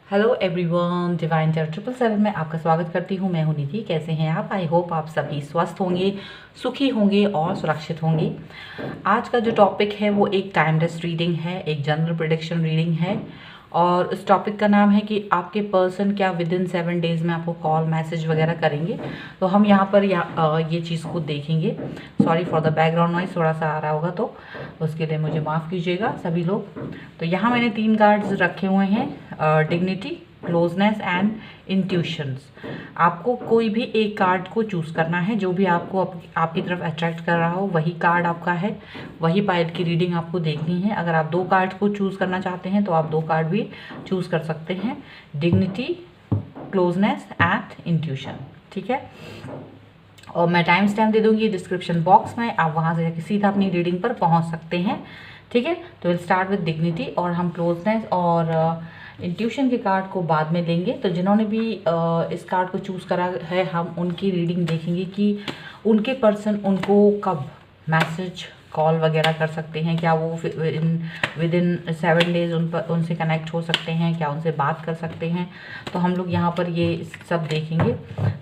Hello everyone, divine terror 777 में आपका स्वागत करती हूँ। मैं हूँ निधि। कैसे हैं आप? आई होप आप सभी स्वस्थ होंगे, सुखी होंगे और सुरक्षित होंगे। आज का जो टॉपिक है वो एक टाइमलेस रीडिंग है, एक जनरल प्रेडिक्शन रीडिंग है। और इस टॉपिक का नाम है कि आपके पर्सन क्या विद इन 7 डेज में आपको कॉल मैसेज वगैरह करेंगे। तो हम यहाँ पर ये चीज़ को देखेंगे। Sorry for the background noise, थोड़ा सा आ रहा होगा तो उसके लिए मुझे माफ़ कीजिएगा सभी लोग। तो यहाँ मैंने 3 कार्ड्स रखे हुए हैं, डिग्निटी, क्लोजनेस एंड इंट्यूशंस। आपको कोई भी एक कार्ड को चूज़ करना है, जो भी आपको आपकी तरफ अट्रैक्ट कर रहा हो वही कार्ड आपका है, वही पाइल की रीडिंग आपको देखनी है। अगर आप 2 कार्ड को चूज़ करना चाहते हैं तो आप 2 कार्ड भी चूज़ कर सकते हैं, डिग्निटी, क्लोजनेस एंड इंट्यूशन। ठीक है, और मैं टाइम स्टैम्प दे दूंगी डिस्क्रिप्शन बॉक्स में, आप वहाँ से सीधा अपनी रीडिंग पर पहुँच सकते हैं। ठीक है, तो विल स्टार्ट विद डिग्निटी और हम क्लोजनेस और इंट्यूशन के कार्ड को बाद में लेंगे। तो जिन्होंने भी इस कार्ड को चूज़ करा है, हम उनकी रीडिंग देखेंगे कि उनके पर्सन उनको कब मैसेज, कॉल वगैरह कर सकते हैं। क्या वो विद इन 7 डेज उनसे कनेक्ट हो सकते हैं, क्या उनसे बात कर सकते हैं। तो हम लोग यहाँ पर ये सब देखेंगे।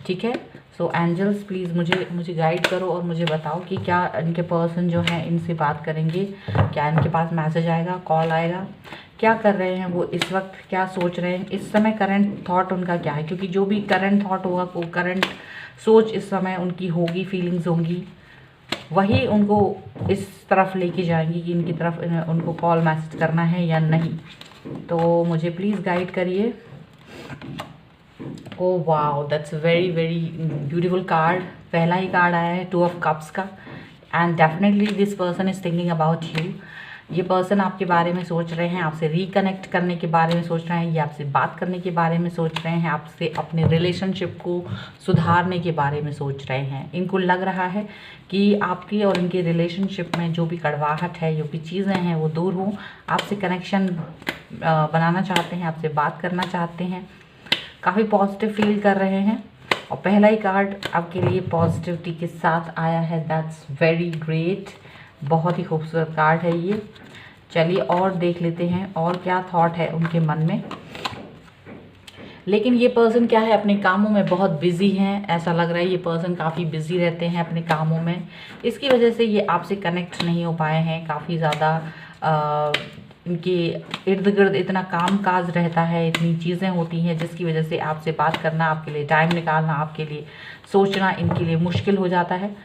ठीक है, सो एंजल्स प्लीज़ मुझे गाइड करो और मुझे बताओ कि क्या इनके पर्सन जो हैं इनसे बात करेंगे, क्या इनके पास मैसेज आएगा, कॉल आएगा, क्या कर रहे हैं वो इस वक्त, क्या सोच रहे हैं इस समय, करंट थॉट उनका क्या है। क्योंकि जो भी करंट थॉट होगा, वो करंट सोच इस समय उनकी होगी, फीलिंग्स होंगी, वही उनको इस तरफ लेके जाएंगी कि इनकी तरफ उनको कॉल मैसेज करना है या नहीं। तो मुझे प्लीज़ गाइड करिए। Oh wow, that's very very beautiful card. पहला ही कार्ड आया है 2 ऑफ कप्स का। And definitely this person is thinking about you. ये पर्सन आपके बारे में सोच रहे हैं, आपसे रिकनेक्ट करने के बारे में सोच रहे हैं, ये आपसे बात करने के बारे में सोच रहे हैं, आपसे अपने रिलेशनशिप को सुधारने के बारे में सोच रहे हैं। इनको लग रहा है कि आपकी और इनके रिलेशनशिप में जो भी कड़वाहट है, जो भी चीज़ें हैं वो दूर हों। आपसे कनेक्शन बनाना चाहते हैं, आपसे बात करना चाहते हैं, काफ़ी पॉजिटिव फील कर रहे हैं। और पहला ही कार्ड आपके लिए पॉजिटिविटी के साथ आया है। दैट्स वेरी ग्रेट, बहुत ही खूबसूरत कार्ड है ये। चलिए और देख लेते हैं और क्या थॉट है उनके मन में। लेकिन ये पर्सन क्या है, अपने कामों में बहुत बिजी हैं। ऐसा लग रहा है ये पर्सन काफ़ी बिजी रहते हैं अपने कामों में। इसकी वजह से ये आपसे कनेक्ट नहीं हो पाए हैं। काफ़ी ज़्यादा इनके इर्द गिर्द इतना काम काज रहता है, इतनी चीज़ें होती हैं जिसकी वजह से आपसे बात करना, आपके लिए टाइम निकालना, आपके लिए सोचना इनके लिए मुश्किल हो जाता है।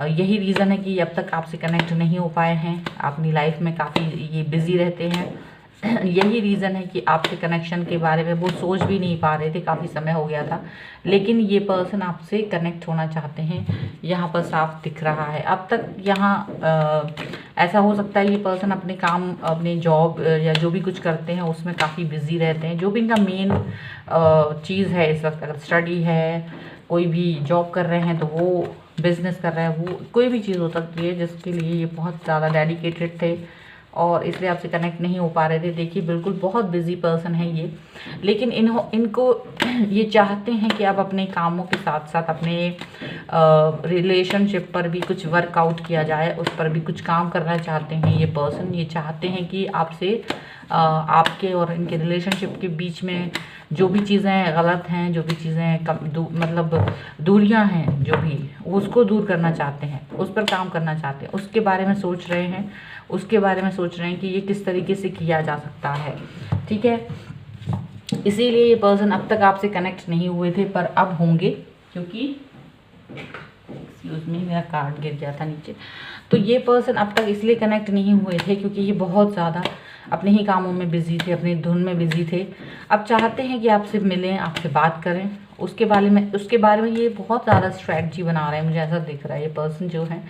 यही रीज़न है कि अब तक आपसे कनेक्ट नहीं हो पाए हैं। अपनी लाइफ में काफ़ी ये बिज़ी रहते हैं। यही रीज़न है कि आपके कनेक्शन के बारे में वो सोच भी नहीं पा रहे थे, काफ़ी समय हो गया था। लेकिन ये पर्सन आपसे कनेक्ट होना चाहते हैं, यहाँ पर साफ दिख रहा है। अब तक यहाँ ऐसा हो सकता है ये पर्सन अपने काम, अपने जॉब या जो भी कुछ करते हैं उसमें काफ़ी बिजी रहते हैं। जो भी इनका मेन चीज़ है इस वक्त, अगर स्टडी है, कोई भी जॉब कर रहे हैं तो वो, बिजनेस कर रहे हैं वो, कोई भी चीज़ हो सकती है जिसके लिए ये बहुत ज़्यादा डेडिकेटेड थे और इसलिए आपसे कनेक्ट नहीं हो पा रहे थे। देखिए बिल्कुल बहुत बिजी पर्सन है ये। लेकिन इनको ये चाहते हैं कि आप अपने कामों के साथ साथ अपने रिलेशनशिप पर भी कुछ वर्कआउट किया जाए, उस पर भी कुछ काम करना चाहते हैं ये पर्सन। ये चाहते हैं कि आपसे आपके और इनके रिलेशनशिप के बीच में जो भी चीज़ें गलत हैं, जो भी चीज़ें मतलब दूरियां हैं, जो भी उसको दूर करना चाहते हैं, उस पर काम करना चाहते हैं, उसके बारे में सोच रहे हैं, उसके बारे में सोच रहे हैं कि ये किस तरीके से किया जा सकता है। ठीक है, इसीलिए ये पर्सन अब तक आपसे कनेक्ट नहीं हुए थे, पर अब होंगे। क्योंकि एक्सक्यूज मी, मेरा कार्ड गिर गया था नीचे। तो ये पर्सन अब तक इसलिए कनेक्ट नहीं हुए थे क्योंकि ये बहुत ज़्यादा अपने ही कामों में बिजी थे, अपनी धुन में बिजी थे। अब चाहते हैं कि आपसे मिलें, आपसे बात करें, उसके बारे में ये बहुत ज़्यादा स्ट्रैटेजी बना रहे हैं। मुझे ऐसा दिख रहा है ये पर्सन जो है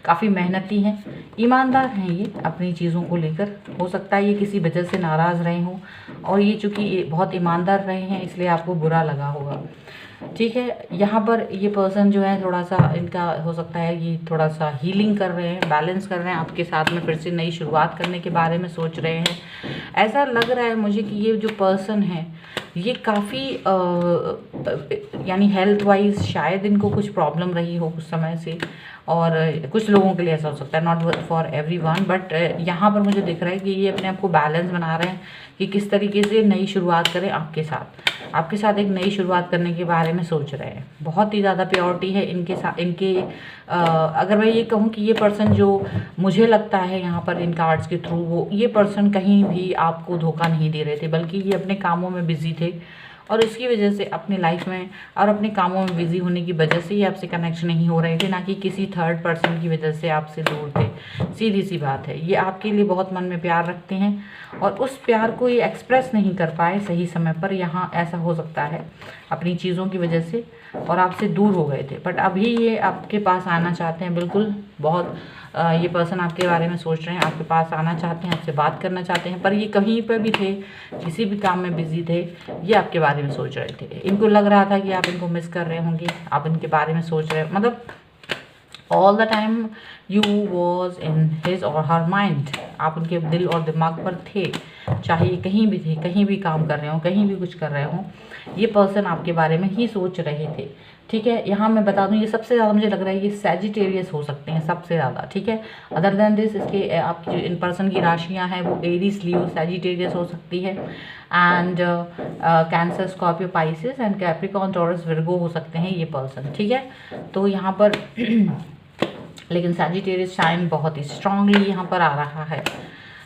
काफ़ी मेहनती हैं, ईमानदार हैं ये अपनी चीज़ों को लेकर। हो सकता है ये किसी वजह से नाराज़ रहे हों और ये चूँकि ये बहुत ईमानदार रहे हैं इसलिए आपको बुरा लगा होगा। ठीक है, यहाँ पर ये पर्सन जो है थोड़ा सा, इनका हो सकता है ये थोड़ा सा हीलिंग कर रहे हैं, बैलेंस कर रहे हैं, आपके साथ में फिर से नई शुरुआत करने के बारे में सोच रहे हैं। ऐसा लग रहा है मुझे कि ये जो पर्सन है ये काफ़ी यानी हेल्थ वाइज शायद इनको कुछ प्रॉब्लम रही हो कुछ समय से, और कुछ लोगों के लिए ऐसा हो सकता है, नॉट फॉर एवरीवन, बट यहाँ पर मुझे दिख रहा है कि ये अपने आप को बैलेंस बना रहे हैं। कि किस तरीके से नई शुरुआत करें आपके साथ एक नई शुरुआत करने के बारे में सोच रहे हैं। बहुत ही ज़्यादा प्योरिटी है इनके साथ। अगर मैं ये कहूँ कि ये पर्सन जो मुझे लगता है यहाँ पर इन कार्ड्स के थ्रू, वो ये पर्सन कहीं भी आपको धोखा नहीं दे रहे थे, बल्कि ये अपने कामों में बिजी थे और इसकी वजह से अपनी लाइफ में और अपने कामों में बिजी होने की वजह से ये आपसे कनेक्ट नहीं हो रहे थे, ना कि किसी थर्ड पर्सन की वजह से आपसे दूर थे। सीधी सी बात है, ये आपके लिए बहुत मन में प्यार रखते हैं और उस प्यार को ये एक्सप्रेस नहीं कर पाए सही समय पर। यहाँ ऐसा हो सकता है अपनी चीज़ों की वजह से और आपसे दूर हो गए थे, बट अभी ये आपके पास आना चाहते हैं। बिल्कुल बहुत ये पर्सन आपके बारे में सोच रहे हैं, आपके पास आना चाहते हैं, आपसे बात करना चाहते हैं, पर ये कहीं पर भी थे, किसी भी काम में बिजी थे, ये आपके बारे में सोच रहे थे। इनको लग रहा था कि आप इनको मिस कर रहे होंगे, आप इनके बारे में सोच रहे, मतलब all the time you was in his और हर माइंड। आप उनके दिल और दिमाग पर थे, चाहे ये कहीं भी थे, कहीं भी काम कर रहे हो, कहीं भी कुछ कर रहे हो, ये पर्सन आपके बारे में ही सोच रहे थे। ठीक है, यहाँ मैं बता दूँ, ये सबसे ज़्यादा मुझे लग रहा है ये सैजिटेरियस हो सकते हैं सबसे ज़्यादा। ठीक है, अदर देन दिस इसके आपकी जो इन पर्सन की राशियाँ हैं वो एरीज, लियो, सैजिटेरियस हो सकती है, and cancer, Scorpio, Pisces and Capricorn, taurus, Virgo हो सकते हैं ये पर्सन। ठीक है, तो यहाँ पर लेकिन सैजिटेरियस साइन बहुत ही स्ट्रांगली यहाँ पर आ रहा है।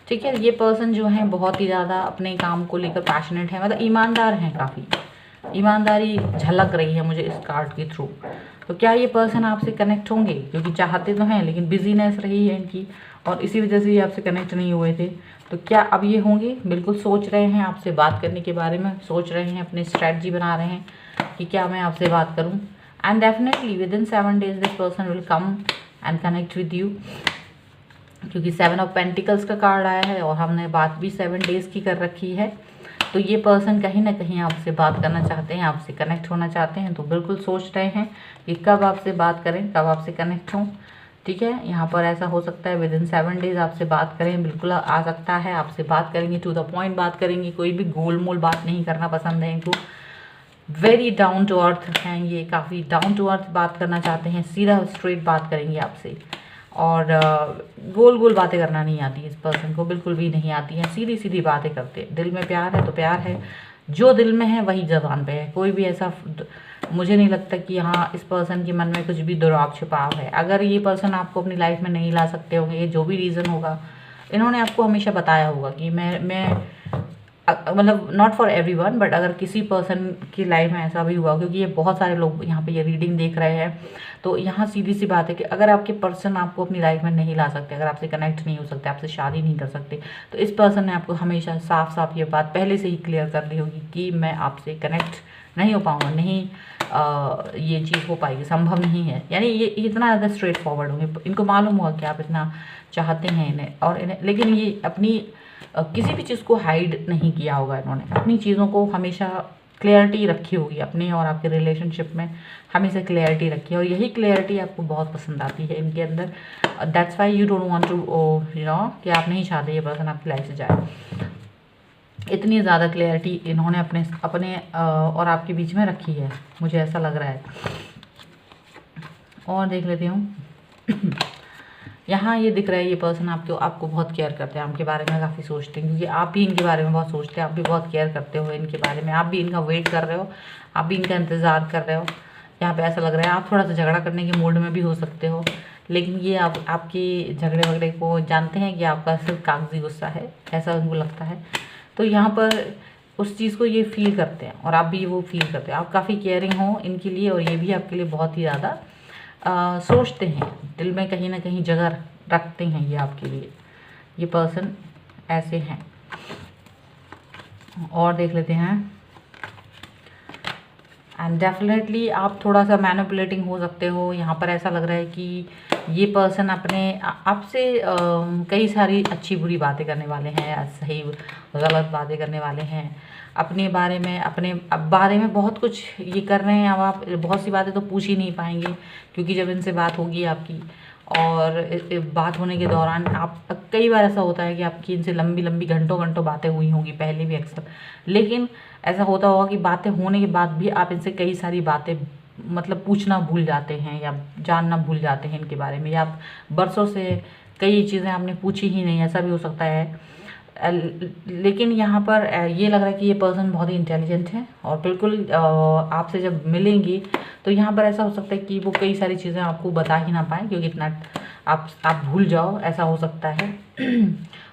ठीक है, ये पर्सन जो है बहुत ही ज़्यादा अपने काम को लेकर पैशनेट है, मतलब ईमानदार हैं, काफ़ी ईमानदारी झलक रही है मुझे इस कार्ड के थ्रू। तो क्या ये पर्सन आपसे कनेक्ट होंगे? क्योंकि चाहते तो हैं लेकिन बिजीनेस रही है इनकी और इसी वजह से ये आपसे कनेक्ट नहीं हुए थे। तो क्या अब ये होंगे? बिल्कुल सोच रहे हैं आपसे बात करने के बारे में, सोच रहे हैं, अपनी स्ट्रैटेजी बना रहे हैं कि क्या मैं आपसे बात करूं। And definitely with in 7 days this person will come and connect with you, क्योंकि 7 ऑफ पेंटिकल्स का कार्ड आया है और हमने बात भी 7 days की कर रखी है। तो ये पर्सन कहीं ना कहीं आपसे बात करना चाहते हैं, आपसे कनेक्ट होना चाहते हैं। तो बिल्कुल सोच रहे हैं कि कब आपसे बात करें, कब आपसे कनेक्ट हों। ठीक है, यहाँ पर ऐसा हो सकता है विद इन 7 days आपसे बात करें, बिल्कुल आ सकता है आपसे बात करेंगे, टू द पॉइंट बात करेंगे, कोई भी गोल मोल बात नहीं करना पसंद है इनको। वेरी डाउन टू अर्थ हैं ये, काफ़ी डाउन टू अर्थ बात करना चाहते हैं, सीधा स्ट्रेट बात करेंगे आपसे और गोल गोल बातें करना नहीं आती इस पर्सन को, बिल्कुल भी नहीं आती हैं, सीधी सीधी बातें करते हैं। दिल में प्यार है तो प्यार है, जो दिल में है वही ज़बान पे है। कोई भी ऐसा मुझे नहीं लगता कि हाँ इस पर्सन के मन में कुछ भी दुराव छिपाव है। अगर ये पर्सन आपको अपनी लाइफ में नहीं ला सकते होंगे, ये जो भी रीज़न होगा, इन्होंने आपको हमेशा बताया होगा कि मैं मतलब नॉट फॉर एवरीवन, बट अगर किसी पर्सन की लाइफ में ऐसा भी हुआ, क्योंकि ये बहुत सारे लोग यहाँ पे ये रीडिंग देख रहे हैं, तो यहाँ सीधी सी बात है कि अगर आपके पर्सन आपको अपनी लाइफ में नहीं ला सकते, अगर आपसे कनेक्ट नहीं हो सकते, आपसे शादी नहीं कर सकते, तो इस पर्सन ने आपको हमेशा साफ साफ ये बात पहले से ही क्लियर कर ली होगी कि मैं आपसे कनेक्ट नहीं हो पाऊँगा, नहीं ये चीज़ हो पाएगी, संभव नहीं है। यानी ये इतना ज़्यादा स्ट्रेट फॉरवर्ड होंगे, इनको मालूम होगा कि आप इतना चाहते हैं इन्हें, और इन्हें लेकिन ये अपनी किसी भी चीज़ को हाइड नहीं किया होगा इन्होंने, अपनी चीज़ों को हमेशा क्लियरिटी रखी होगी, अपने और आपके रिलेशनशिप में हमेशा क्लियरिटी रखी है और यही क्लियरिटी आपको बहुत पसंद आती है इनके अंदर। That's why you don't want to कि आप नहीं चाहते ये पर्सन आपकी लाइफ से जाए। इतनी ज़्यादा क्लियरिटी इन्होंने अपने और आपके बीच में रखी है, मुझे ऐसा लग रहा है। और देख लेती हूँ यहाँ ये दिख रहा है ये पर्सन आपको बहुत केयर करते हैं, आपके बारे में काफ़ी सोचते हैं, क्योंकि आप भी इनके बारे में बहुत सोचते हैं, आप भी बहुत केयर करते हो इनके बारे में, आप भी इनका वेट कर रहे हो, आप भी इनका इंतज़ार कर रहे हो। यहाँ पे ऐसा लग रहा है आप थोड़ा सा झगड़ा करने के मूड में भी हो सकते हो, लेकिन ये आपकी झगड़े वगड़े को जानते हैं कि आपका सिर्फ कागजी गुस्सा है, ऐसा उनको लगता है। तो यहाँ पर उस चीज़ को ये फील करते हैं और आप भी वो फील करते हैं, आप काफ़ी केयरिंग हो इनके लिए और ये भी आपके लिए बहुत ही ज़्यादा सोचते हैं, दिल में कहीं ना कहीं जगह रखते हैं ये आपके लिए, ये पर्सन ऐसे हैं। और देख लेते हैं, एंड डेफिनेटली आप थोड़ा सा मैनिपुलेटिंग हो सकते हो। यहाँ पर ऐसा लग रहा है कि ये पर्सन अपने आपसे कई सारी अच्छी बुरी बातें करने वाले हैं, सही गलत बातें करने वाले हैं, अपने बारे में बहुत कुछ ये कर रहे हैं। अब आप बहुत सी बातें तो पूछ ही नहीं पाएंगे, क्योंकि जब इनसे बात होगी आपकी और बात होने के दौरान आप कई बार ऐसा होता है कि आपकी इनसे लंबी लंबी घंटों घंटों बातें हुई होंगी पहले भी अक्सर, लेकिन ऐसा होता होगा कि बातें होने के बाद भी आप इनसे कई सारी बातें मतलब पूछना भूल जाते हैं या जानना भूल जाते हैं इनके बारे में, या आप बरसों से कई चीज़ें आपने पूछी ही नहीं, ऐसा भी हो सकता है। लेकिन यहाँ पर ये लग रहा है कि ये पर्सन बहुत ही इंटेलिजेंट है और बिल्कुल आपसे जब मिलेंगी तो यहाँ पर ऐसा हो सकता है कि वो कई सारी चीज़ें आपको बता ही ना पाए, क्योंकि इतना आप भूल जाओ, ऐसा हो सकता है।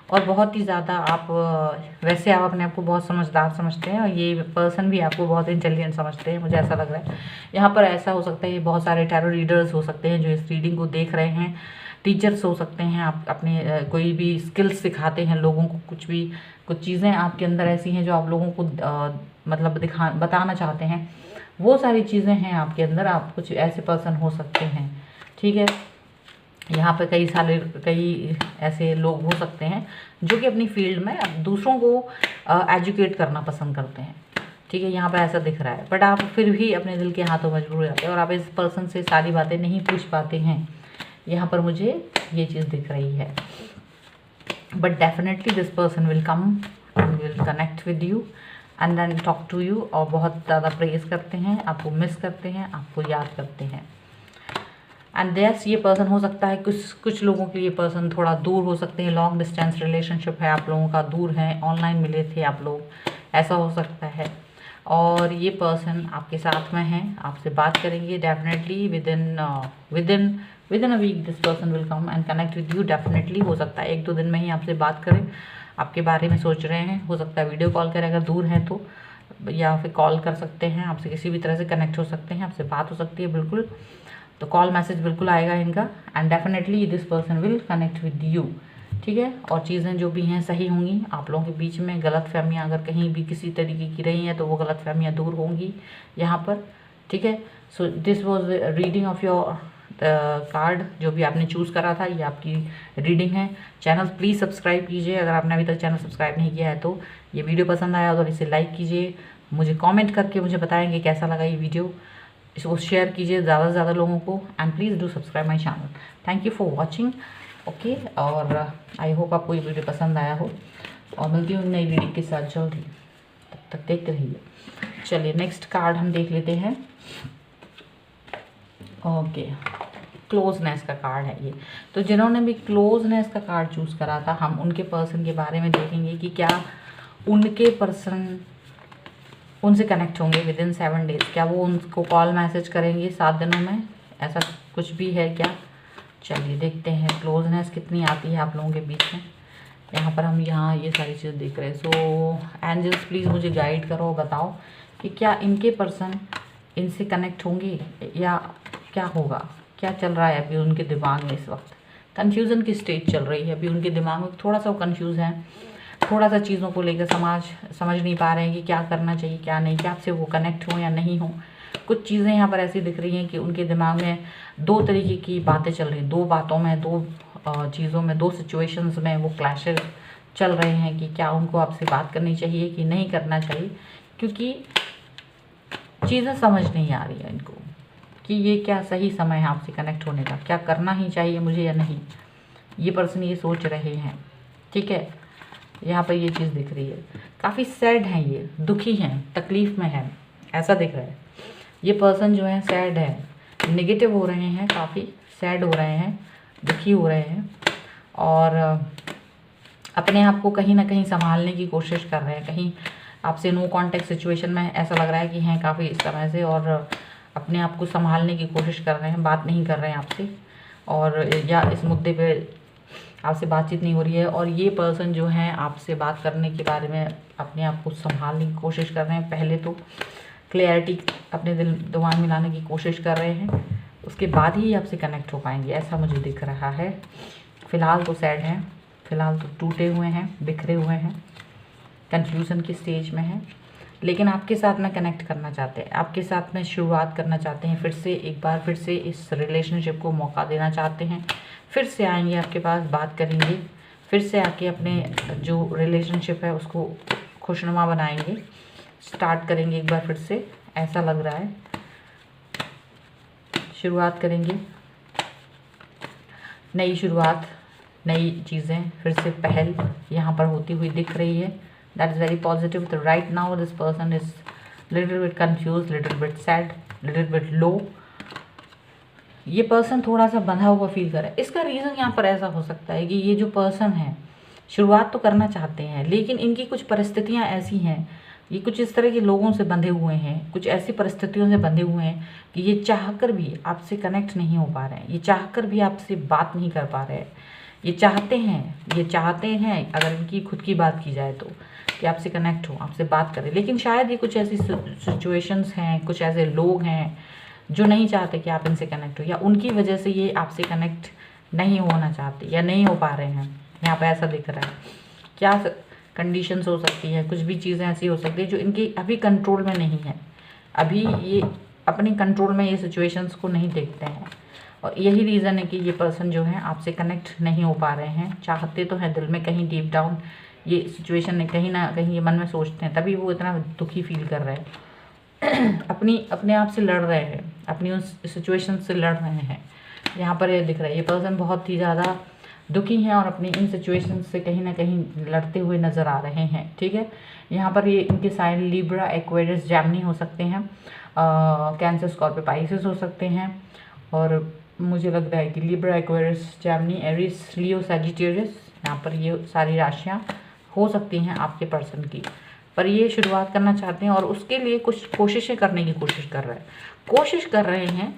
और बहुत ही ज़्यादा आप वैसे आप अपने आप को बहुत समझदार समझते हैं और ये पर्सन भी आपको बहुत इंटेलिजेंट समझते हैं, मुझे ऐसा लग रहा है। यहाँ पर ऐसा हो सकता है, ये बहुत सारे टैरो रीडर्स हो सकते हैं जो इस रीडिंग को देख रहे हैं, टीचर्स हो सकते हैं, आप अपने कोई भी स्किल्स सिखाते हैं लोगों को, कुछ चीज़ें आपके अंदर ऐसी हैं जो आप लोगों को मतलब बताना चाहते हैं, वो सारी चीज़ें हैं आपके अंदर। आप कुछ ऐसे पर्सन हो सकते हैं, ठीक है। यहाँ पे कई ऐसे लोग हो सकते हैं जो कि अपनी फील्ड में दूसरों को एजुकेट करना पसंद करते हैं, ठीक है। यहाँ पर ऐसा दिख रहा है, बट आप फिर भी अपने दिल के हाथों मजबूर हो जाते हैं और आप इस पर्सन से सारी बातें नहीं पूछ पाते हैं। यहाँ पर मुझे ये चीज़ दिख रही है, but definitely this person will come and will connect with you and then talk to you, और बहुत ज़्यादा प्रेज करते हैं, आपको मिस करते हैं, आपको याद करते हैं। एंड यस, ये पर्सन हो सकता है कुछ लोगों के लिए पर्सन थोड़ा दूर हो सकते हैं, लॉन्ग डिस्टेंस रिलेशनशिप है आप लोगों का, दूर है, ऑनलाइन मिले थे आप लोग, ऐसा हो सकता है। और ये पर्सन आपके साथ में है, आपसे बात करेंगे definitely within a week this person will come and connect with you. Definitely हो सकता है 1-2 दिन में ही आपसे बात करें, आपके बारे में सोच रहे हैं, हो सकता है वीडियो कॉल करें अगर दूर हैं तो, या फिर कॉल कर सकते हैं, आपसे किसी भी तरह से कनेक्ट हो सकते हैं, आपसे बात हो सकती है बिल्कुल। तो कॉल मैसेज बिल्कुल आएगा इनका and definitely this person will connect with you, ठीक है। और चीज़ें जो भी हैं सही होंगी, आप लोगों के बीच में गलतफहमियां अगर कहीं भी किसी तरीके की रही हैं तो वो गलतफहमियां दूर होंगी यहाँ पर, ठीक है। So this was reading of your card, जो भी आपने चूज़ करा था, ये आपकी रीडिंग है। चैनल प्लीज़ सब्सक्राइब कीजिए अगर आपने अभी तक चैनल सब्सक्राइब नहीं किया है तो। ये वीडियो पसंद आया तो इसे लाइक कीजिए, मुझे कमेंट करके मुझे बताएंगे कैसा लगा ये वीडियो, इसको शेयर कीजिए ज़्यादा से ज़्यादा लोगों को and please do subscribe my channel. Thank you for watching, okay. और आई होप आपको ये वीडियो पसंद आया हो, और मिलती हूँ नई वीडियो के साथ जल्द ही, तब तक देखते रहिए। चलिए नेक्स्ट कार्ड हम देख लेते हैं। ओके, क्लोजनेस का कार्ड है ये। तो जिन्होंने भी क्लोजनेस का कार्ड चूज़ करा था, हम उनके पर्सन के बारे में देखेंगे कि क्या उनके पर्सन उनसे कनेक्ट होंगे विद इन 7 डेज, क्या वो उनको कॉल मैसेज करेंगे 7 दिनों में, ऐसा कुछ भी है क्या। चलिए देखते हैं क्लोजनेस कितनी आती है आप लोगों के बीच में। यहाँ पर हम ये सारी चीज़ें देख रहे हैं। सो एंजल्स प्लीज़ मुझे गाइड करो, बताओ कि क्या इनके पर्सन इनसे कनेक्ट होंगे या क्या होगा, क्या चल रहा है अभी उनके दिमाग में इस वक्त। कन्फ्यूज़न की स्टेज चल रही है अभी उनके दिमाग में, थोड़ा सा कन्फ्यूज़ है, थोड़ा सा चीज़ों को लेकर समझ नहीं पा रहे हैं कि क्या करना चाहिए क्या नहीं, क्या आपसे वो कनेक्ट हो या नहीं हो। कुछ चीज़ें यहाँ पर ऐसी दिख रही हैं कि उनके दिमाग में 2 तरीके की बातें चल रही हैं, 2 बातों में, 2 चीज़ों में, 2 सिचुएशंस में वो क्लैशेस चल रहे हैं कि क्या उनको आपसे बात करनी चाहिए कि नहीं करना चाहिए, क्योंकि चीज़ें समझ नहीं आ रही है इनको कि ये क्या सही समय है आपसे कनेक्ट होने का, क्या करना ही चाहिए मुझे या नहीं। ये पर्सन ये सोच रहे हैं, ठीक है। यहाँ पर ये चीज़ दिख रही है, काफ़ी सैड हैं, ये दुखी हैं, तकलीफ़ में है, ऐसा दिख रहा है। ये पर्सन जो है सैड है, नेगेटिव हो रहे हैं, काफ़ी सैड हो रहे हैं, दुखी हो रहे हैं, और अपने आप को कहीं ना कहीं संभालने की कोशिश कर रहे हैं। कहीं आपसे नो कॉन्टेक्ट सिचुएशन में ऐसा लग रहा है कि हैं काफ़ी इस समय से, और अपने आप को संभालने की कोशिश कर रहे हैं, बात नहीं कर रहे हैं आपसे, और या इस मुद्दे पे आपसे बातचीत नहीं हो रही है। और ये पर्सन जो है आपसे बात करने के बारे में अपने आप को संभालने की कोशिश कर रहे हैं। पहले तो क्लैरिटी अपने दिमाग में लाने की कोशिश कर रहे हैं, उसके बाद ही आपसे कनेक्ट हो पाएंगे, ऐसा मुझे दिख रहा है। फ़िलहाल तो सैड हैं, फ़िलहाल तो टूटे हुए हैं, बिखरे हुए हैं, कन्फ्यूज़न की स्टेज में हैं, लेकिन आपके साथ में कनेक्ट करना चाहते हैं, आपके साथ में शुरुआत करना चाहते हैं, एक बार फिर से इस रिलेशनशिप को मौका देना चाहते हैं। फिर से आएंगे आपके पास, बात करेंगे, फिर से आके अपने जो रिलेशनशिप है उसको खुशनुमा बनाएंगे, स्टार्ट करेंगे एक बार फिर से, ऐसा लग रहा है। शुरुआत करेंगे, नई शुरुआत, नई चीज़ें, फिर से पहल यहाँ पर होती हुई दिख रही है। That is very positive. तो right now this person is little bit confuse, little bit sad, little bit low. ये पर्सन थोड़ा सा बंधा हुआ फील कर रहा है। इसका रीज़न यहाँ पर ऐसा हो सकता है कि ये जो पर्सन है शुरुआत तो करना चाहते हैं, लेकिन इनकी कुछ परिस्थितियाँ ऐसी हैं, ये कुछ इस तरह के लोगों से बंधे हुए हैं, कुछ ऐसी परिस्थितियों से बंधे हुए हैं कि ये चाहकर भी आपसे कनेक्ट नहीं हो पा रहे हैं, ये चाहकर भी आपसे बात नहीं कर पा रहे हैं। ये चाहते हैं अगर इनकी खुद की बात की जाए तो, कि आपसे कनेक्ट हो, आपसे बात करें, लेकिन शायद ये कुछ ऐसी सिचुएशंस हैं, कुछ ऐसे लोग हैं जो नहीं चाहते कि आप इनसे कनेक्ट हो, या उनकी वजह से ये आपसे कनेक्ट नहीं होना चाहते या नहीं हो पा रहे हैं। यहाँ पर ऐसा दिख रहा है। क्या कंडीशंस हो सकती है, कुछ भी चीज़ें ऐसी हो सकती है जो इनके अभी कंट्रोल में नहीं है। अभी ये अपने कंट्रोल में ये सिचुएशंस को नहीं देखते हैं, और यही रीज़न है कि ये पर्सन जो है आपसे कनेक्ट नहीं हो पा रहे हैं। चाहते तो हैं दिल में, कहीं डीप डाउन ये सिचुएशन है, कहीं ना कहीं ये मन में सोचते हैं, तभी वो इतना दुखी फील कर रहे हैं। अपने आप से लड़ रहे हैं, अपनी उस सिचुएशन से लड़ रहे हैं। यहाँ पर ये दिख रहा है, ये पर्सन बहुत ही ज़्यादा दुखी हैं और अपनी इन सिचुएशन से कहीं ना कहीं लड़ते हुए नज़र आ रहे हैं। ठीक है, यहाँ पर ये इनके साइन लिब्रा, एक्वेरियस, जेमिनी हो सकते हैं, कैंसर, स्कॉर्पियो, पाइसेस हो सकते हैं, और मुझे लग रहा है कि लिब्रा, एक्वेरियस, जेमिनी, एरीज, लियो, सैजिटेरियस, यहाँ पर ये सारी राशियाँ हो सकती हैं आपके पर्सन की। पर ये शुरुआत करना चाहते हैं और उसके लिए कुछ कोशिशें करने की कोशिश कर रहे हैं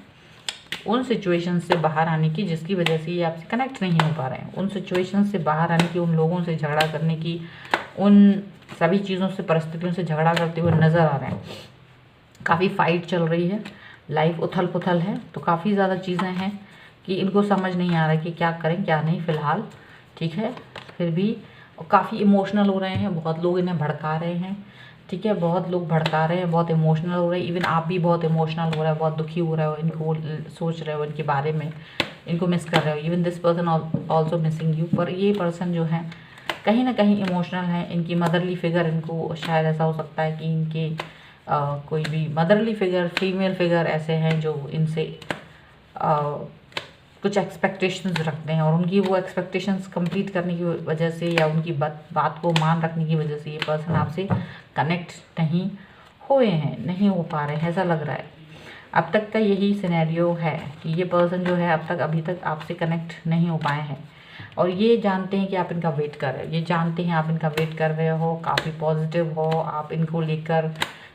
उन सिचुएशन से बाहर आने की जिसकी वजह से ये आपसे कनेक्ट नहीं हो पा रहे हैं, उन सिचुएशन से बाहर आने की, उन लोगों से झगड़ा करने की, उन सभी चीज़ों से, परिस्थितियों से झगड़ा करते हुए नज़र आ रहे हैं। काफ़ी फाइट चल रही है, लाइफ उथल पुथल है, तो काफ़ी ज़्यादा चीज़ें हैं कि इनको समझ नहीं आ रहा कि क्या करें क्या नहीं फ़िलहाल। ठीक है, फिर भी काफ़ी इमोशनल हो रहे हैं, बहुत लोग इन्हें भड़का रहे हैं। ठीक है, बहुत लोग भड़का रहे हैं, बहुत इमोशनल हो रहे हैं। इवन आप भी बहुत इमोशनल हो रहा है, बहुत दुखी हो रहे हो, इनको सोच रहे हो, इनके बारे में, इनको मिस कर रहे हो। Even this person also missing you. पर ये पर्सन जो है कहीं ना कहीं इमोशनल है। इनकी मदरली फिगर, इनको शायद ऐसा हो सकता है कि इनके कोई भी मदरली फिगर, फीमेल फिगर ऐसे हैं जो इनसे कुछ एक्सपेक्टेशंस रखते हैं, और उनकी वो एक्सपेक्टेशंस कंप्लीट करने की वजह से या उनकी बात को मान रखने की वजह से ये पर्सन आपसे कनेक्ट नहीं हुए हैं, नहीं हो पा रहे हैं, ऐसा लग रहा है। अब तक का यही सिनेरियो है कि ये पर्सन जो है अभी तक आपसे कनेक्ट नहीं हो पाए हैं, और ये जानते हैं कि आप इनका वेट कर रहे हो, ये जानते हैं आप इनका वेट कर रहे हो, काफ़ी पॉजिटिव हो आप इनको लेकर,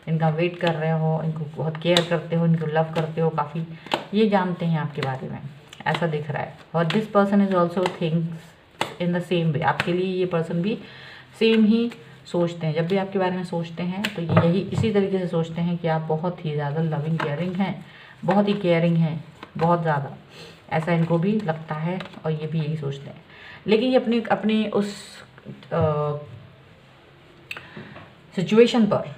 इनका वेट कर रहे हो, इनको बहुत केयर करते हो, इनको लव करते हो काफ़ी, ये जानते हैं आपके बारे में, ऐसा दिख रहा है। और this person is also thinks in the same way. आपके लिए ये पर्सन भी सेम ही सोचते हैं, जब भी आपके बारे में सोचते हैं तो यही इसी तरीके से सोचते हैं कि आप बहुत ही ज़्यादा लविंग केयरिंग हैं, बहुत ही केयरिंग हैं, बहुत ज़्यादा, ऐसा इनको भी लगता है और ये भी यही सोचते हैं। लेकिन ये अपनी उस सिचुएशन पर,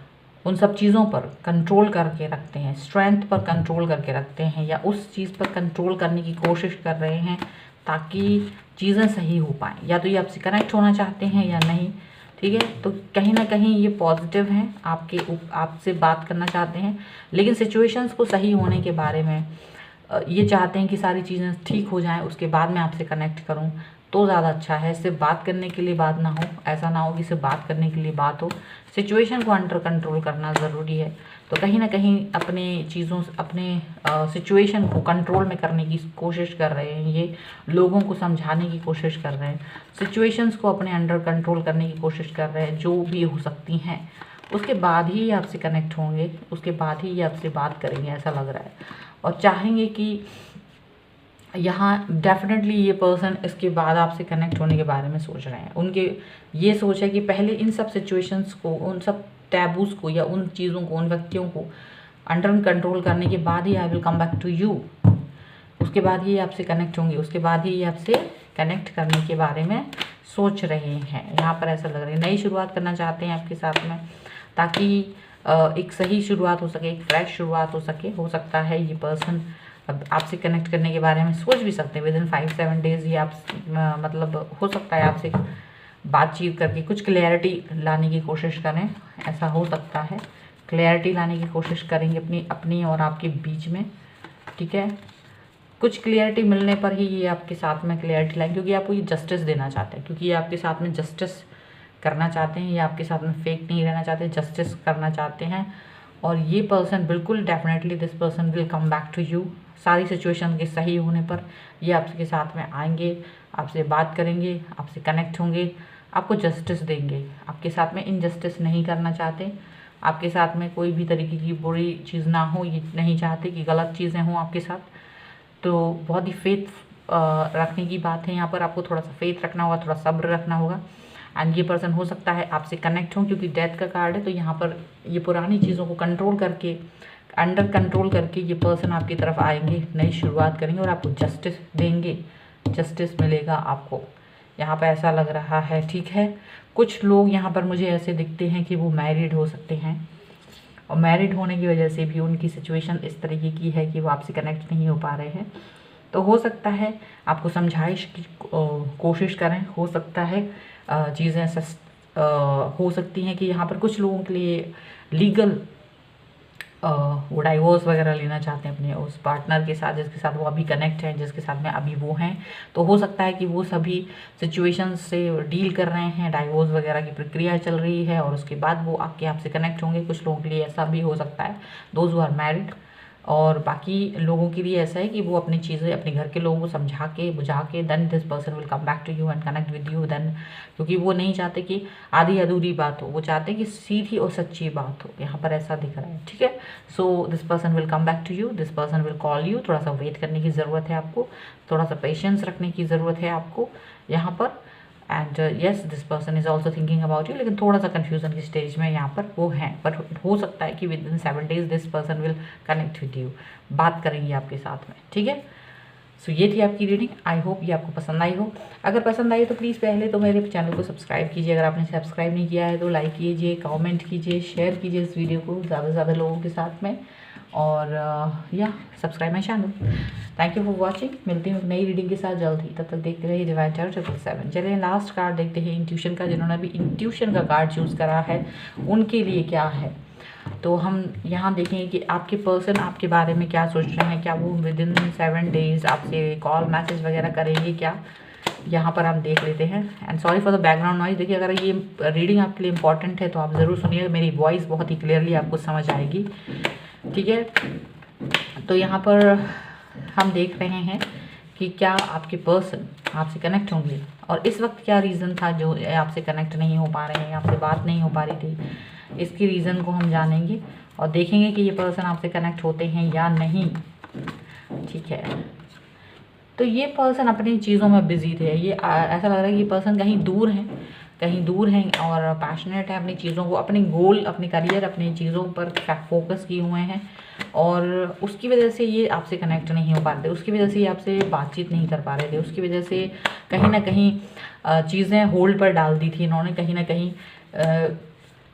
उन सब चीज़ों पर कंट्रोल करके रखते हैं, स्ट्रेंथ पर कंट्रोल करके रखते हैं, या उस चीज़ पर कंट्रोल करने की कोशिश कर रहे हैं ताकि चीज़ें सही हो पाएँ। या तो ये आपसे कनेक्ट होना चाहते हैं या नहीं। ठीक है, तो कहीं ना कहीं ये पॉजिटिव हैं, आपसे बात करना चाहते हैं, लेकिन सिचुएशंस को सही होने के बारे में ये चाहते हैं कि सारी चीज़ें ठीक हो जाएं, उसके बाद मैं आपसे कनेक्ट करूं तो ज़्यादा अच्छा है। सिर्फ बात करने के लिए बात ना हो, ऐसा ना हो कि सिर्फ बात करने के लिए बात हो, सिचुएशन को अंडर कंट्रोल करना ज़रूरी है। तो कहीं ना कहीं अपने सिचुएशन को कंट्रोल में करने की कोशिश कर रहे हैं, ये लोगों को समझाने की कोशिश कर रहे हैं, सिचुएशंस को अपने अंडर कंट्रोल करने की कोशिश कर रहे हैं, जो भी हो सकती हैं, उसके बाद ही ये आपसे कनेक्ट होंगे, उसके बाद ही ये आपसे बात करेंगे, ऐसा लग रहा है। और चाहेंगे कि यहाँ डेफिनेटली ये पर्सन इसके बाद आपसे कनेक्ट होने के बारे में सोच रहे हैं। उनके ये सोच है कि पहले इन सब सिचुएशंस को, उन सब टैबूज़ को, या उन चीज़ों को, उन व्यक्तियों को अंडर कंट्रोल करने के बाद ही I will come back to you. उसके बाद ही आपसे कनेक्ट होंगे, उसके बाद ही आपसे कनेक्ट करने के बारे में सोच रहे हैं। यहाँ पर ऐसा लग रहा है नई शुरुआत करना चाहते हैं आपके साथ में, ताकि एक सही शुरुआत हो सके, एक फ्रेश शुरुआत हो सके। हो सकता है ये पर्सन अब आपसे कनेक्ट करने के बारे में सोच भी सकते हैं विद इन 5-7 डेज़। ये आप मतलब हो सकता है आपसे बातचीत करके कुछ क्लैरिटी लाने की कोशिश करें, ऐसा हो सकता है। क्लैरिटी लाने की कोशिश करेंगे अपनी और आपके बीच में। ठीक है, कुछ क्लैरिटी मिलने पर ही ये आपके साथ में क्लैरिटी लाएंगे, क्योंकि आपको ये जस्टिस देना चाहते हैं, क्योंकि ये आपके साथ में जस्टिस करना चाहते हैं, ये आपके साथ में फेक नहीं रहना चाहते, जस्टिस करना चाहते हैं। और ये पर्सन बिल्कुल definitely this person will come back to you. सारी सिचुएशन के सही होने पर ये आपके साथ में आएंगे, आपसे बात करेंगे, आपसे कनेक्ट होंगे, आपको जस्टिस देंगे, आपके साथ में इनजस्टिस नहीं करना चाहते, आपके साथ में कोई भी तरीके की बुरी चीज़ ना हो, ये नहीं चाहते कि गलत चीज़ें हों आपके साथ। तो बहुत ही फेथ रखने की बात है यहाँ पर, आपको थोड़ा सा फेथ रखना होगा, थोड़ा सब्र रखना होगा। एंड ये पर्सन हो सकता है आपसे कनेक्ट हो, क्योंकि डेथ का कार्ड है, तो यहाँ पर ये पुरानी चीज़ों को कंट्रोल करके, अंडर कंट्रोल करके ये पर्सन आपकी तरफ आएंगे, नई शुरुआत करेंगे और आपको जस्टिस देंगे, जस्टिस मिलेगा आपको, यहाँ पर ऐसा लग रहा है। ठीक है, कुछ लोग यहाँ पर मुझे ऐसे दिखते हैं कि वो मैरिड हो सकते हैं, और मैरिड होने की वजह से भी उनकी सिचुएशन इस तरीके की है कि वो आपसे कनेक्ट नहीं हो पा रहे हैं। तो हो सकता है आपको समझाइश की कोशिश करें, हो सकता है चीज़ें हो सकती हैं कि यहाँ पर कुछ लोगों के लिए लीगल वो डाइवोर्स वगैरह लेना चाहते हैं अपने उस पार्टनर के साथ जिसके साथ वो अभी कनेक्ट हैं, जिसके साथ में अभी वो हैं। तो हो सकता है कि वो सभी सिचुएशंस से डील कर रहे हैं, डाइवोर्स वगैरह की प्रक्रिया चल रही है और उसके बाद वो आपसे कनेक्ट होंगे। कुछ लोगों के लिए ऐसा भी हो सकता है, दोज हु आर मैरिड। और बाकी लोगों के लिए ऐसा है कि वो अपनी चीज़ें अपने घर के लोगों को समझा के बुझा के then this person will come back to you and connect with you then, क्योंकि वो नहीं चाहते कि आधी अधूरी बात हो, वो चाहते हैं कि सीधी और सच्ची बात हो। यहाँ पर ऐसा दिख रहा है। ठीक है, so this person will come back to you, this person will call you. थोड़ा सा वेट करने की ज़रूरत है आपको, थोड़ा सा पेशेंस रखने की ज़रूरत है आपको यहाँ पर। And yes, this person is also thinking about you, लेकिन थोड़ा सा कन्फ्यूजन की स्टेज में यहाँ पर वो हैं, बट हो सकता है कि with in 7 days this person will connect with you, बात करेंगे आपके साथ में। ठीक है, सो ये थी आपकी रीडिंग। आई होप ये आपको पसंद आई हो। अगर पसंद आई तो प्लीज़ पहले तो मेरे चैनल को सब्सक्राइब कीजिए, अगर आपने सब्सक्राइब नहीं किया है तो लाइक कीजिए, कमेंट कीजिए, शेयर कीजिए इस वीडियो को ज़्यादा से ज़्यादा लोगों के साथ में, और या subscribe my channel. Thank you for watching. मिलती हूँ नई रीडिंग के साथ जल्द ही, तब तक देखते रहिए डिवाइन टैरो 777। चलिए लास्ट कार्ड देखते हैं इंट्यूशन का। जिन्होंने अभी इंट्यूशन का कार्ड चूज़ करा है उनके लिए क्या है, तो हम यहाँ देखेंगे कि आपके पर्सन आपके बारे में क्या सोच रहे हैं। क्या वो विद इन 7 days आपसे कॉल मैसेज वगैरह करेंगे क्या, यहाँ पर हम देख लेते हैं। And sorry for the background noise. देखिए, अगर ये रीडिंग आपके लिए इंपॉर्टेंट है तो आप ज़रूर सुनिएगा, मेरी वॉइस बहुत ही क्लियरली आपको समझ आएगी। ठीक है, तो यहाँ पर हम देख रहे हैं कि क्या आपके पर्सन आपसे कनेक्ट होंगे और इस वक्त क्या रीज़न था जो आपसे कनेक्ट नहीं हो पा रहे हैं, आपसे बात नहीं हो पा रही थी। इसकी रीज़न को हम जानेंगे और देखेंगे कि ये पर्सन आपसे कनेक्ट होते हैं या नहीं। ठीक है, तो ये पर्सन अपनी चीज़ों में बिजी थे। ये ऐसा लग रहा है कि ये पर्सन कहीं दूर हैं और पैशनेट है अपनी चीज़ों को, अपने गोल, अपने करियर, अपनी चीज़ों पर फोकस किए हुए हैं और उसकी वजह से ये आपसे कनेक्ट नहीं हो पा रहे थे, उसकी वजह से ये आपसे बातचीत नहीं कर पा रहे थे, उसकी वजह से कहीं ना कहीं चीज़ें होल्ड पर डाल दी थी इन्होंने। कहीं ना कहीं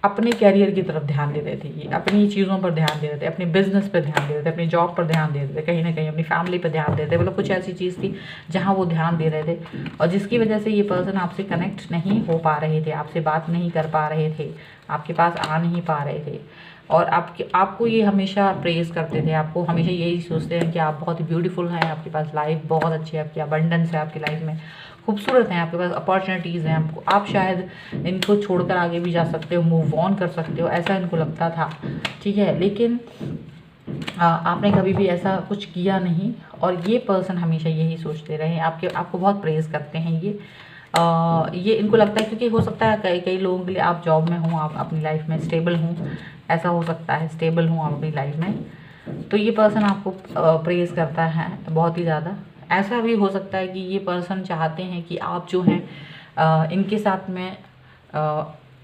अपने कैरियर की तरफ ध्यान दे रहे थे, ये अपनी चीज़ों पर ध्यान दे रहे थे, अपने बिजनेस पर ध्यान दे रहे थे, अपनी जॉब पर ध्यान दे रहे थे, कहीं ना कहीं अपनी फैमिली पर ध्यान दे रहे थे। मतलब कुछ ऐसी चीज़ थी जहां वो ध्यान दे रहे थे और जिसकी वजह से ये पर्सन आपसे कनेक्ट नहीं हो पा रहे थे, आपसे बात नहीं कर पा रहे थे, आपके पास आ नहीं पा रहे थे। और आपको ये हमेशा प्रेज़ करते थे, आपको हमेशा यही सोचते हैं कि आप बहुत ही ब्यूटीफुल हैं, आपके पास लाइफ बहुत अच्छी है, आपकी अबंडेंस है, आपकी लाइफ में खूबसूरत हैं, आपके पास अपॉर्चुनिटीज़ हैं, आपको आप शायद इनको छोड़कर आगे भी जा सकते हो, मूव ऑन कर सकते हो, ऐसा इनको लगता था। ठीक है, लेकिन आपने कभी भी ऐसा कुछ किया नहीं और ये पर्सन हमेशा यही सोचते रहे, आपको बहुत प्रेज़ करते हैं ये इनको लगता है, क्योंकि हो सकता है कई लोगों के लिए आप जॉब में हों, आप अपनी लाइफ में स्टेबल हों, ऐसा हो सकता है स्टेबल हों आप अपनी लाइफ में, तो ये पर्सन आपको प्रेज़ करता है बहुत ही ज़्यादा। ऐसा भी हो सकता है कि ये पर्सन चाहते हैं कि आप जो हैं इनके साथ में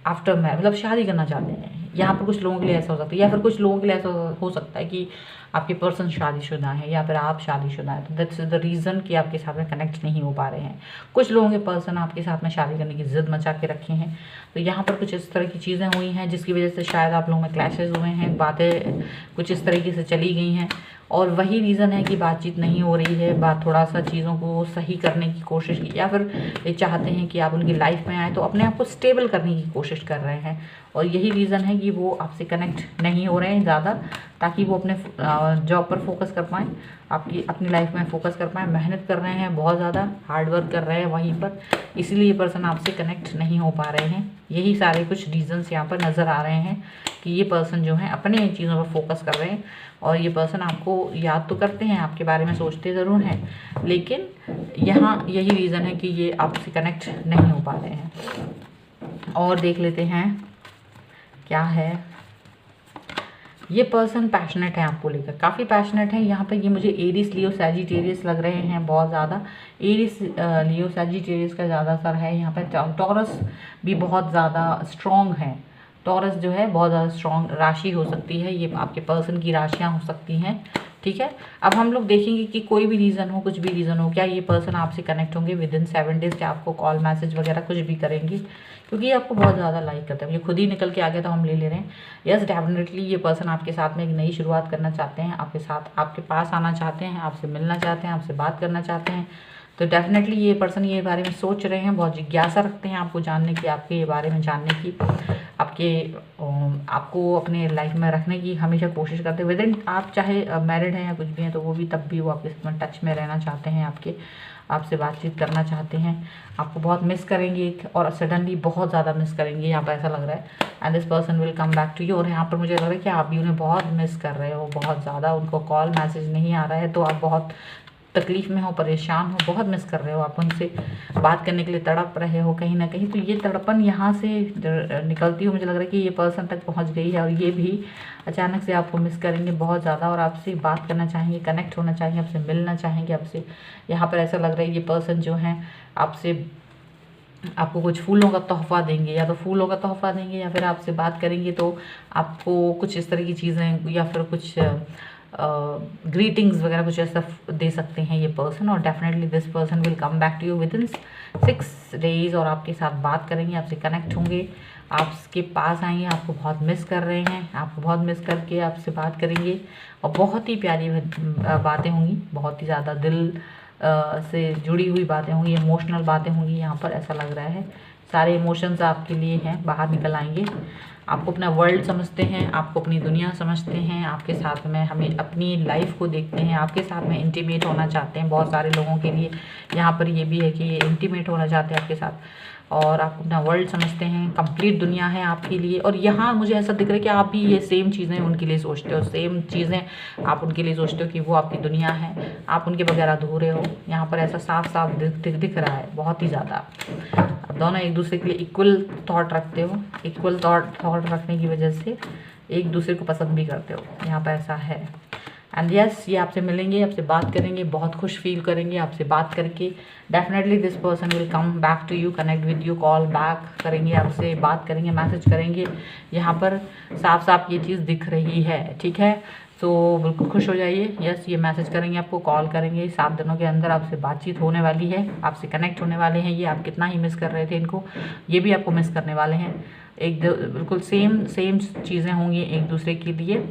आफ्टर मैरिज मतलब शादी करना चाहते हैं। यहाँ पर कुछ लोगों के लिए ऐसा हो सकता है, या फिर कुछ लोगों के लिए ऐसा हो सकता है कि आपके पर्सन शादीशुदा है या फिर आप शादीशुदा है, तो दैट्स द रीज़न कि आपके साथ में कनेक्ट नहीं हो पा रहे हैं। कुछ लोगों के पर्सन आपके साथ में शादी करने की ज़िद मचा के रखे हैं, तो यहाँ पर कुछ इस तरह की चीज़ें हुई हैं जिसकी वजह से शायद आप लोगों में क्लैशेज़ हुए हैं, बातें कुछ इस तरीके से चली गई हैं और वही रीज़न है कि बातचीत नहीं हो रही है। बात थोड़ा सा चीज़ों को सही करने की कोशिश की, या फिर ये चाहते हैं कि आप उनकी लाइफ में आए तो अपने आप को स्टेबल करने की कोशिश कर रहे हैं और यही रीज़न है कि वो आपसे कनेक्ट नहीं हो रहे हैं ज़्यादा, ताकि वो अपने जॉब पर फोकस कर पाएँ, अपनी लाइफ में फोकस कर पाएँ। मेहनत कर रहे हैं, बहुत ज़्यादा हार्ड वर्क कर रहे हैं वहीं पर, इसीलिए ये पर्सन आपसे कनेक्ट नहीं हो पा रहे हैं। यही सारे कुछ रीजंस यहाँ पर नज़र आ रहे हैं कि ये पर्सन जो है अपने चीज़ों पर फोकस कर रहे हैं और ये पर्सन आपको याद तो करते हैं, आपके बारे में सोचते ज़रूर हैं, लेकिन यहाँ यही रीज़न है कि ये आपसे कनेक्ट नहीं हो पा रहे हैं। और देख लेते हैं क्या है। ये पर्सन पैशनेट है आपको लेकर, काफ़ी पैशनेट है। यहाँ पे ये मुझे एरिस, लियो, सैजिटेरियस लग रहे हैं बहुत ज़्यादा। एरिस, लियो, सैजिटेरियस का ज़्यादा असर है यहाँ पे। टॉरस भी बहुत ज़्यादा स्ट्रॉन्ग है। टॉरस जो है बहुत ज़्यादा स्ट्रॉन्ग राशि हो सकती है, ये आपके पर्सन की राशियाँ हो सकती हैं। ठीक है, अब हम लोग देखेंगे कि कोई भी रीज़न हो, कुछ भी रीज़न हो, क्या ये पर्सन आपसे कनेक्ट होंगे विद इन 7 डेज़, क्या आपको कॉल मैसेज वगैरह कुछ भी करेंगे, क्योंकि ये आपको बहुत ज़्यादा लाइक करते हैं। ये खुद ही निकल के आ गया तो हम ले रहे हैं। यस, डेफिनेटली ये पर्सन आपके साथ में एक नई शुरुआत करना चाहते हैं, आपके साथ, आपके पास आना चाहते हैं, आपसे मिलना चाहते हैं, आपसे बात करना चाहते हैं। तो डेफिनेटली ये पर्सन ये बारे में सोच रहे हैं, बहुत जिज्ञासा रखते हैं आपको जानने की, आपके ये बारे में जानने की, आपको अपने लाइफ में रखने की हमेशा कोशिश करते हैं। विदिन, आप चाहे मैरिड हैं या कुछ भी हैं तो वो भी, तब भी वो आपके साथ में टच में रहना चाहते हैं, आपसे बातचीत करना चाहते हैं, आपको बहुत मिस करेंगे और सडनली बहुत ज़्यादा मिस करेंगे, यहाँ पर ऐसा लग रहा है। And this person will come back to you. और यहाँ पर मुझे लग रहा है कि आप भी उन्हें बहुत मिस कर रहे हो, बहुत ज़्यादा। उनको कॉल मैसेज नहीं आ रहा है तो आप बहुत तकलीफ़ में हो, परेशान हो, बहुत मिस कर रहे हो, आप उनसे बात करने के लिए तड़प रहे हो कहीं ना कहीं। तो ये तड़पन यहाँ से निकलती हुई मुझे लग रहा है कि ये पर्सन तक पहुँच गई है और ये भी अचानक से आपको मिस करेंगे बहुत ज़्यादा और आपसे बात करना चाहेंगे, कनेक्ट होना चाहेंगे, आपसे मिलना चाहेंगे आपसे। यहाँ पर ऐसा लग रहा है ये पर्सन जो है आपको कुछ फूलों का तोहफ़ा देंगे, या तो फूलों का तोहफ़ा देंगे या फिर आपसे बात करेंगे तो आपको कुछ इस तरह की चीज़ें या फिर कुछ ग्रीटिंग्स वगैरह कुछ ऐसा दे सकते हैं ये पर्सन। और definitely this person will come back to you within 6 days और आपके साथ बात करेंगे, आपसे कनेक्ट होंगे, आपके पास आएंगे, आपको बहुत मिस कर रहे हैं, आपको बहुत मिस करके आपसे बात करेंगे और बहुत ही प्यारी बातें होंगी, बहुत ही ज़्यादा दिल से जुड़ी हुई बातें होंगी, इमोशनल बातें होंगी। यहाँ पर ऐसा लग रहा है सारे इमोशंस आपके लिए हैं, बाहर निकल आएंगे। आपको अपना वर्ल्ड समझते हैं, आपको अपनी दुनिया समझते हैं, आपके साथ में हमें अपनी लाइफ को देखते हैं, आपके साथ में इंटीमेट होना चाहते हैं। बहुत सारे लोगों के लिए यहाँ पर ये भी है कि ये इंटीमेट होना चाहते हैं आपके साथ और आप अपना वर्ल्ड समझते हैं, कंप्लीट दुनिया है आपके लिए। और यहाँ मुझे ऐसा दिख रहा है कि आप भी ये सेम चीज़ें उनके लिए सोचते हो, सेम चीज़ें आप उनके लिए सोचते हो कि वो आपकी दुनिया है, आप उनके बगैर अधूरे हो। यहाँ पर ऐसा साफ साफ दिख रहा है बहुत ही ज़्यादा। आप दोनों एक दूसरे के लिए इक्वल थॉट रखते हो, इक्वल थॉट रखने की वजह से एक दूसरे को पसंद भी करते हो, यहाँ पर ऐसा है। एंड यस, ये आपसे मिलेंगे, आपसे बात करेंगे, बहुत खुश फील करेंगे आपसे बात करके। Definitely this person will come back to you, connect with you, call back करेंगे, आपसे बात करेंगे, मैसेज करेंगे। यहाँ पर साफ साफ ये चीज़ दिख रही है, ठीक है। तो बिल्कुल खुश हो जाइए। यस, ये मैसेज करेंगे, आपको कॉल करेंगे, 7 दिनों के अंदर आपसे बातचीत होने वाली है, आपसे कनेक्ट होने वाले हैं। ये आप कितना ही मिस कर रहे थे इनको, ये भी आपको मिस करने वाले हैं। बिल्कुल सेम चीज़ें होंगी एक दूसरे के लिए,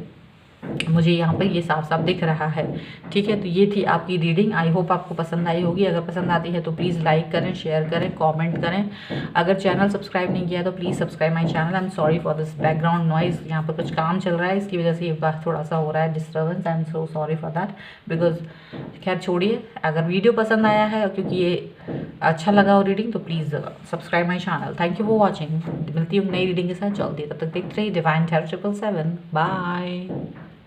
मुझे यहाँ पर ये साफ साफ दिख रहा है, ठीक है। तो ये थी आपकी रीडिंग। आई होप आपको पसंद आई होगी। अगर पसंद आती है तो प्लीज़ लाइक करें, शेयर करें, कमेंट करें। अगर चैनल सब्सक्राइब नहीं किया तो please subscribe my channel. I am sorry for this background noise, यहाँ पर कुछ काम चल रहा है, इसकी वजह से ये बात थोड़ा सा हो रहा है disturbance. I am so sorry for that because, खैर छोड़िए। अगर वीडियो पसंद आया है क्योंकि ये अच्छा लगा हो रीडिंग तो please subscribe my channel. Thank you for watching. मिलती हूँ नई रीडिंग के साथ जल्दी, तब तक देखते रहिए डिवाइन टैरो 777। बाय।